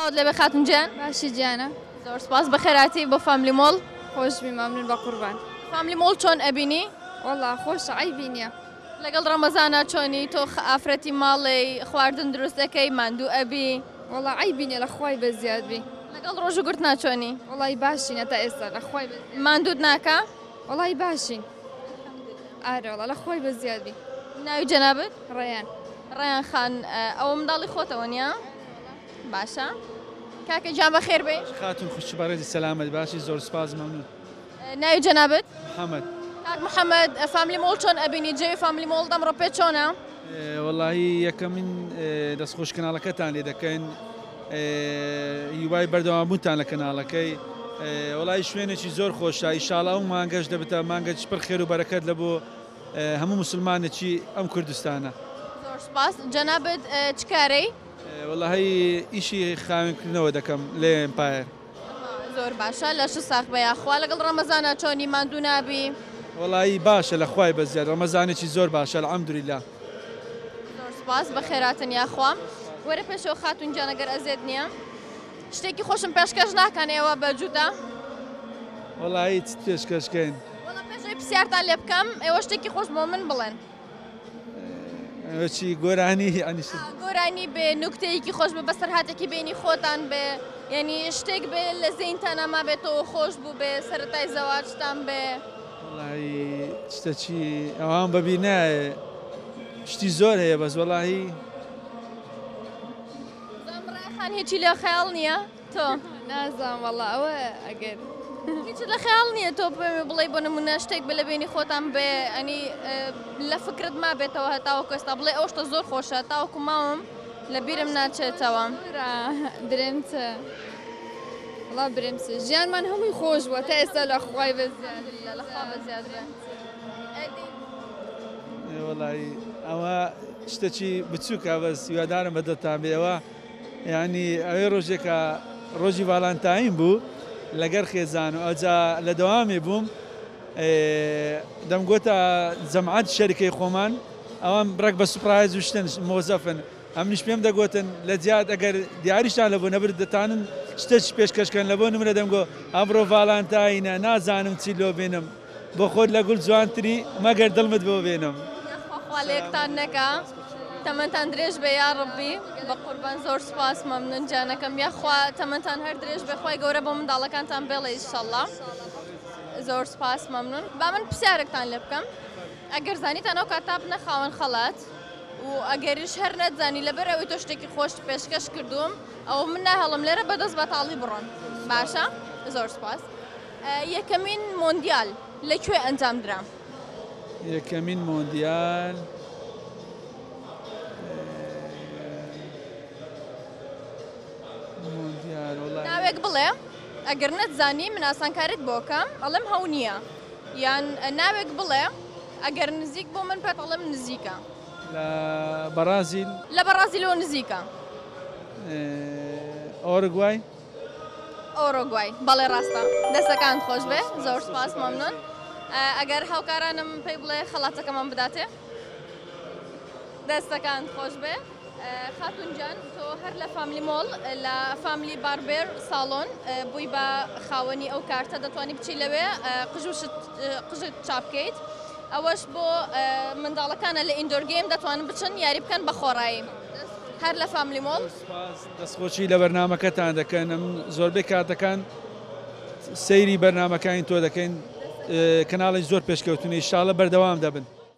سڵاوات لێبێ خاتونجیان باشی گیانە زۆر سپاس بەخێراتی بۆ فامیلی مۆڵ خۆشبی مەمنون بە قوربان فامیلی مۆڵ چۆن ئەبینی وەڵا خۆشە عیبی نییە لەگەڵ ڕەمەزانە چۆنی تۆ ئافرەتی ماڵی خواردن دروست دەکەی ماندوو ئەبی وەڵا عیبی نییە لە خوای بە زیادبی لەگەڵ ڕۆژ و گورت ناچۆنی وەڵی باشینە تا ئێستا لە خوای ماندوود ناکە وەڵی باشین ئارە وەڵا لە خۆی بە زیادبی ناوی جەنابەت ڕێیان ڕێیان خان ئەوە منداڵی خۆتەوە نییە باشە کاکە جان بەخێر بێ خاتون خوشبەرەتی سەلامەت باشی زۆر سپاس مەمنون ناوی جەنابەت محەممەد کاک محەممەد فامیلی مۆڵ چۆن ئەبینی جێوی فامیلی مۆڵ دەمڕۆ پێ چۆنە وەڵی یەکەمین دەستخۆش کەناڵەکەتان لێ دەکەین هیوای بەردەوامبوونتان لە کەناڵەکەی وڵی شوێنێکی زۆر خۆشە ئیشاڵا و مانگەش دەبێتە مانگە پڕ خێر و بەرەکەت لە بۆ هەموو مسلمانێکی ئەم کوردستانە زۆر سپاس جەنابەت چ کارەی وەڵی ئیشی خاوێنکردنەوە دەکەم لێ ئەمپایر زۆر باشە لە ش ساخ بەیاخوا لەگەڵ ڕەمەزانە چۆنی ماندوو نابی وەڵی باشە لە خوای بەزیاد ڕەمەزانێکی زۆر باشە الحەمدولیلا زۆر سپاس بە خێراتن یاخوا وەرە پێشەوە خاتونجان ئەگەر ئەزێت نییە شتێکی خۆشم پێشکەش ناکەن ئێوە بەجوودا وەڵی چ پێشکەشکەین وەڵا پێشەوەی پرسیارتان لێ بکەم ئێوە شتێکی خۆش بۆ من بڵێن چی گۆرانی ئەنیش گۆرانی بێ نوکتەیەکی خۆش بە بەسەرهاتێکی بینی خۆتان بێ یعنی شتێک بێ لە زەینتانە ما بێتەوە خۆش بوو بێ سەرەتای زەواجتان بێ وڵی شتەچی ئەوان بەبینایە شتی زۆر هەیە بەس وەڵی زۆمڕایخان هیچی لە خەیاڵ نییە تۆ نازانم وەڵا ئەوە ئەگەر هیچ لە خەیاڵ نییە تۆ پێ بڵێ بۆ نمونە شتێک بە لە بینی خۆتان بێ ئەنی لە فکرت ما بێتەوە هەتاوە کەستا بڵێ ئەو شتە زۆر خۆشە تاوەکو ماوم لە بیرم ناچێتەوە برمچە وڵا برمچە ژیانمان هەمووی خۆش بووە تا ئێستا لە خوای بە لەخوا بە زیاد بێ وەڵی ئەوە شتێکی بچووکە بەس هیوادارم بەدەتان بێەوە یعنی ئەوەی ڕۆژێکە ڕۆژی ڤالانتاین بوو لەگەر خێزان و ئەوجا لە دەوامی بووم دەمگوتە جەمعەت شەریکەی خۆمان ئەوان بڕێک بە سوپرایز و شتن مۆزەفن ئەمنیش پێم دەگوتن لە جیات ئەگەر دیاریشتان لە بۆ نەبرد دەتانن شتێک پێشکەشکەن لە بۆ نمرە دەمگۆ ئەمڕۆ ڤالانتاینە نازانم چی لۆ بێنم بۆ خۆت لە گوڵ جوانتری مەگەر دڵمت بۆ بێنم لێکتان نەکە تەمەتان درێژ بێ یا ڕبی بە قوربان زۆر سپاس مەمنون جانەکەم یاخوا تەمەتان هەر درێژ بخوای گەورە بۆ منداڵەکانتان بێڵێ ئینشەڵڵا زۆر سپاس مەمنون با من پرسیارێکتان لێ بکەم ئەگەر زانیتان ئەو کاتا بنە خاوەن خەڵات و ئەگەریش هەر نەتزانی لەبەر ئەوەی تۆ شتێکی خۆش پێشکەش کردوم ئەو من ناهەڵم لێرە بەدەست بەتاڵی بڕۆن باشە زۆر سپاس یەکەمین مۆندیال لەکوێ ئەنجام درا یەکەمین مۆندیال ناوێک بڵێ ئەگەر نەتزانی من ئاسانکاریت بۆکەم ئەڵێم هەو نییە یان ناوێک بڵێ ئەگەر نزیک بۆ من پێت ئەڵێم نزیکە لە بەرازیل لە بەرازیلەوە نزیکە ئۆروگوای ئۆروگوای بەڵێ ڕاستە دەستەکان خۆش بێ زۆر سپاس مەمنون ئەگەر هاوکارانم پێی بڵێ خەڵاتەکەمان بداتێ دەستەکان خۆش بێ خاتونجان تۆ هەر لە فامیلی مۆڵ لە فامیلی باربێر ساڵۆن بووی بە خاوەنی ئەو کارتە دەتوانانی بچی لەوێ قژت چاپکەیت ئەوەش بۆ منداڵەکانە لە ئیندۆر گەیم دەتوانن بچن یاری بکەن بە خۆڕایی هەر لە فامیلی مۆڵ دەستخۆشی لە بەرنامەکەتان دەکەن زۆربەی کاتەکان سەیری بەرنامەکانی تۆ دەکەین کەناڵی زۆر پێشکەوتنی ئینشاڵڵا بەردەوام دەبن